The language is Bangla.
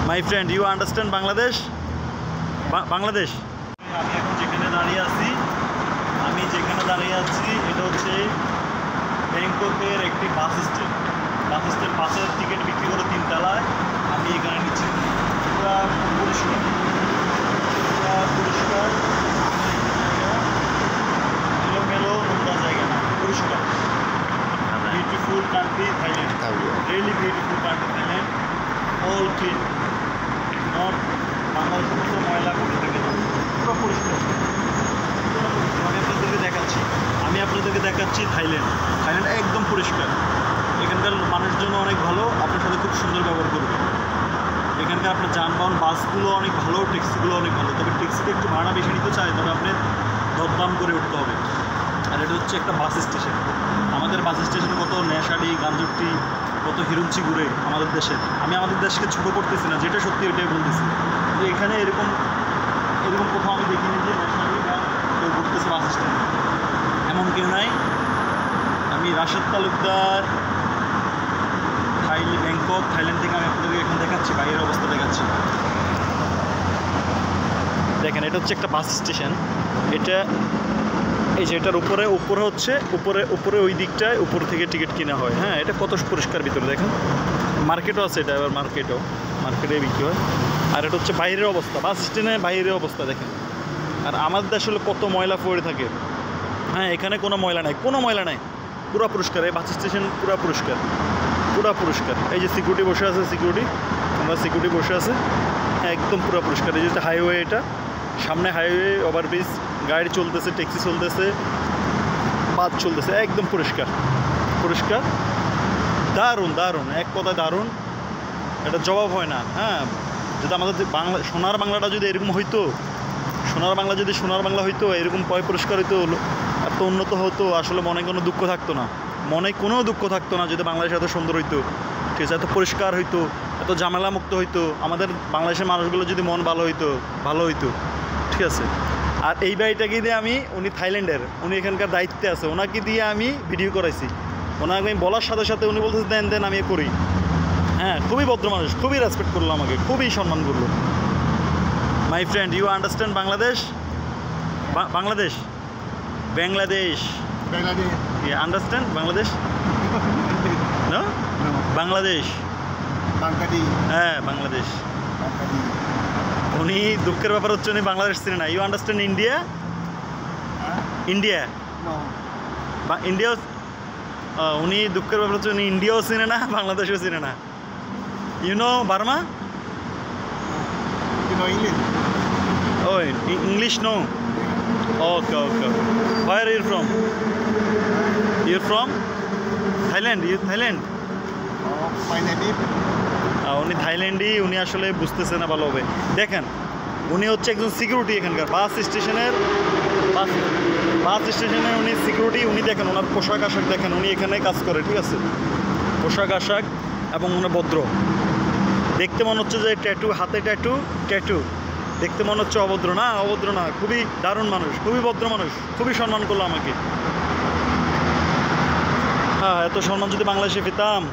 My friend, you understand Bangladesh? Bangladesh. আমি এখন যেখানে দাঁড়িয়ে আছি এটা হচ্ছে ব্যাংককের একটি বাস স্ট্যান্ড। বাসের টিকিট বিক্রি করে 3 তলায়। আমি এখানে নিচ্ছি পুরা পরিষ্কার এলোমেলো নোংরা জায়গা না, পরিষ্কার। Beautiful country Thailand, really beautiful country Thailand, all clean, not বাংলাদেশের মতো ময়লা করে থাকে না, পুরো পরিষ্কার। আমি আপনাদেরকে দেখাচ্ছি থাইল্যান্ড একদম পরিষ্কার। এখানকার মানুষজন অনেক ভালো, আপনার সাথে খুব সুন্দর ব্যবহার করবে। এখানকার আপনার যানবাহন, বাসগুলো অনেক ভালো, ট্যাক্সিগুলো অনেক ভালো। তবে ট্যাক্সিতে একটু ভাড়া বেশি নিতে চায়, তবে আপনি দরদাম করে উঠতে হবে। আর এটা হচ্ছে একটা বাস স্টেশন। আমাদের বাস স্টেশনে কত নেশাড়ি, গাঞ্জুটি, কত হিরুঞ্চি ঘুরে আমাদের দেশের। আমি আমাদের দেশকে ছোটো করতেছি না, যেটা সত্যি ওইটাই বলতেছি। যে এখানে এরকম কোথাও আমি দেখিনি যে নেশাড়ি বা কেউ ঘুরতেছে বাস স্ট্যান্ডে, এমন কেউ নাই। আমি রাশেদ তালুকদার, ব্যাংকক থাইল্যান্ড থেকে আমি আপনাদেরকে এখন দেখাচ্ছি, বাইরের অবস্থা দেখাচ্ছি। দেখেন, এটা হচ্ছে একটা বাস স্টেশন। এটা এই যে এটার উপরে হচ্ছে উপরে ওই দিকটায় উপর থেকে টিকিট কিনা হয়। হ্যাঁ, এটা কত পরিষ্কার ভিতরে দেখেন। মার্কেটও আছে, এটা আবার মার্কেটে বিক্রি হয়। আর এটা হচ্ছে বাইরের অবস্থা, বাস স্ট্যান্ডের বাইরের অবস্থা দেখেন। আর আমাদের আসলে কত ময়লা পড়ে থাকে। হ্যাঁ, এখানে কোনো ময়লা নাই, পুরো পরিষ্কার। এই বাস স্টেশন পুরো পরিষ্কার। এই যে সিকিউরিটি বসে আছে, সিকিউরিটি বসে আছে, একদম পুরো পরিষ্কার। এই যে হাইওয়ে, এটা সামনে হাইওয়ে, ওভারব্রিজ, গাড়ি চলতেছে, ট্যাক্সি চলতেছে, বাস চলতেছে, একদম পরিষ্কার। দারুণ, এক কথায় দারুণ। এটা জবাব হয় না। হ্যাঁ, যদি আমাদের সোনার বাংলাটা যদি এরকম হইতো, সোনার বাংলা হইতো, এরকম পরিষ্কার হইতো, এত উন্নত হতো, আসলে মনে কোনো দুঃখ থাকতো না যদি বাংলাদেশ এত সুন্দর হইতো, ঠিক আছে, এত পরিষ্কার হইতো, এত ঝামেলা মুক্ত হইতো। আমাদের বাংলাদেশের মানুষগুলো যদি মন ভালো হইতো, ঠিক আছে। আর এই বাড়িটাকে দিয়ে উনি থাইল্যান্ডের, উনি এখানকার দায়িত্বে আছে, ওনাকে দিয়ে আমি ভিডিও করাইছি। ওনাকে আমি বলার সাথে উনি বলতেছে দেন আমি করি। হ্যাঁ, খুবই ভদ্র মানুষ, খুবই রেসপেক্ট করলো আমাকে, খুবই সম্মান করলো। My friend, you understand Bangladesh? Bangladesh. You understand Bangladesh? No? Bangladesh. হ্যাঁ, বাংলাদেশ। উনি দুঃখের ব্যাপার হচ্ছে উনি বাংলাদেশ চিনে না। You understand India? ইন্ডিয়া। উনি দুঃখের ব্যাপার হচ্ছে উনি ইন্ডিয়াও চিনে না, বাংলাদেশও চিনে না। You know Burma? Oh, English no? Okay. Where are you from? You're from Thailand? Thailand? My native. উনি থাইল্যান্ডই, উনি আসলে বুঝতেছে না ভালোভাবে। দেখেন, উনি হচ্ছে একজন সিকিউরিটি এখানকার বাস স্টেশনে উনি সিকিউরিটি। উনি দেখেন ওনার পোশাক আশাক দেখেন, উনি এখানে কাজ করে, ঠিক আছে। পোশাক আশাক এবং উনি ভদ্র। দেখতে মনে হচ্ছে যে হাতে ট্যাটু দেখতে মনে হচ্ছে অভদ্র না, খুবই দারুণ মানুষ, খুবই ভদ্র মানুষ, খুবই সম্মান করলো আমাকে। হ্যাঁ, এত সম্মান যদি বাংলাদেশে পেতাম